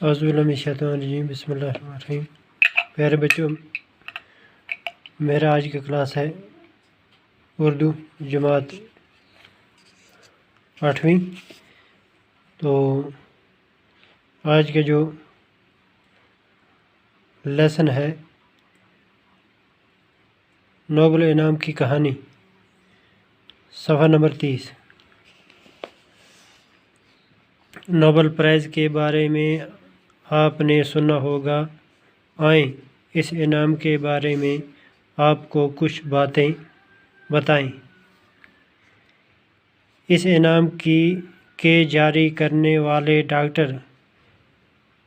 اعوذ باللہ من الشیطان الرجیم، بسم اللہ الرحمن الرحیم۔ پیارے بچوں، میرا آج کا کلاس ہے اردو جماعت 8ویں۔ تو آج کا جو لیسن ہے نوبل انعام کی کہانی، صفحہ نمبر 30۔ نوبل پرائز کے بارے میں آپ نے سنا ہوگا، آئیں اس انعام کے بارے میں آپ کو کچھ باتیں بتائیں۔ اس انعام کے جاری کرنے والے ڈاکٹر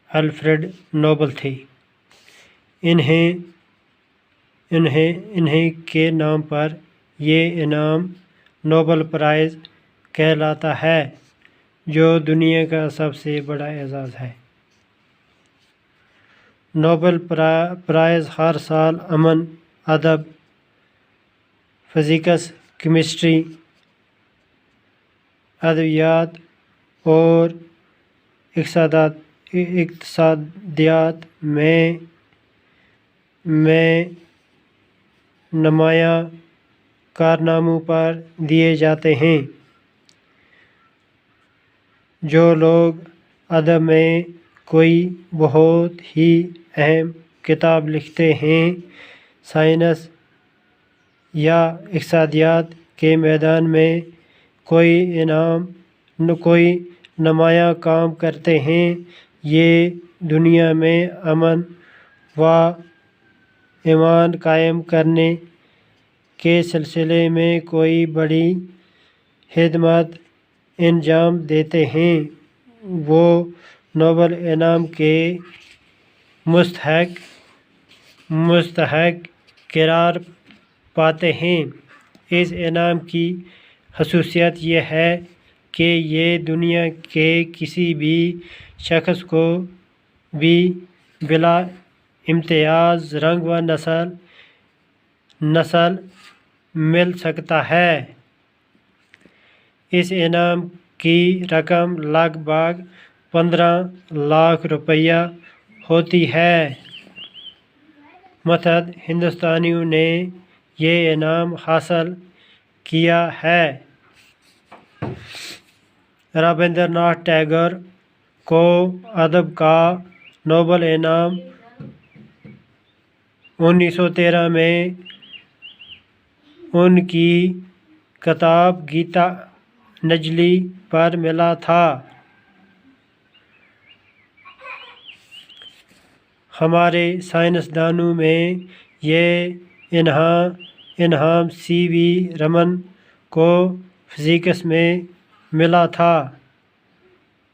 الفریڈ نوبل تھے۔ انہیں کے نام پر یہ انعام نوبل پرائز کہلاتا ہے، جو دنیا کا سب سے بڑا اعزاز ہے۔ نوبل پرائز ہر سال امن، ادب، فزکس، کیمسٹری، ادویات اور اقتصادیات میں نمایاں کارناموں پر دیے جاتے ہیں۔ جو لوگ ادب میں کوئی بہت ہی اہم کتاب لکھتے ہیں، سائنس یا اقتصادیات کے میدان میں کوئی نمایاں کام کرتے ہیں، یہ دنیا میں امن و امان قائم کرنے کے سلسلے میں کوئی بڑی خدمات انجام دیتے ہیں، وہ نوبل انعام کے مستحق قرار پاتے ہیں۔ اس انعام کی خصوصیت یہ ہے کہ یہ دنیا کے کسی بھی شخص کو بھی بلا امتیاز رنگ و نسل مل سکتا ہے۔ اس انعام کی رقم لگ بھگ 15 لاکھ روپیہ ہوتی ہے۔ متعدد ہندوستانیوں نے یہ انعام حاصل کیا ہے۔ رابندر ناتھ ٹیگور کو ادب کا نوبل انعام 1913 میں ان کی کتاب گیتا نجلی پر ملا تھا۔ ہمارے سائنسدانوں میں یہ انعام سی وی رمن کو فزکس میں ملا تھا۔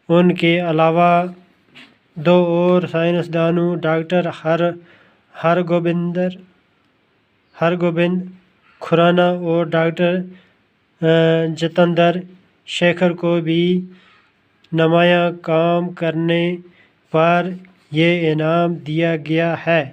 ان کے علاوہ دو اور سائنسدانوں ڈاکٹر ہرگوبند کھرانا اور ڈاکٹر جتندر شیکھر کو بھی نمایاں کام کرنے پر یہ انعام دیا گیا ہے۔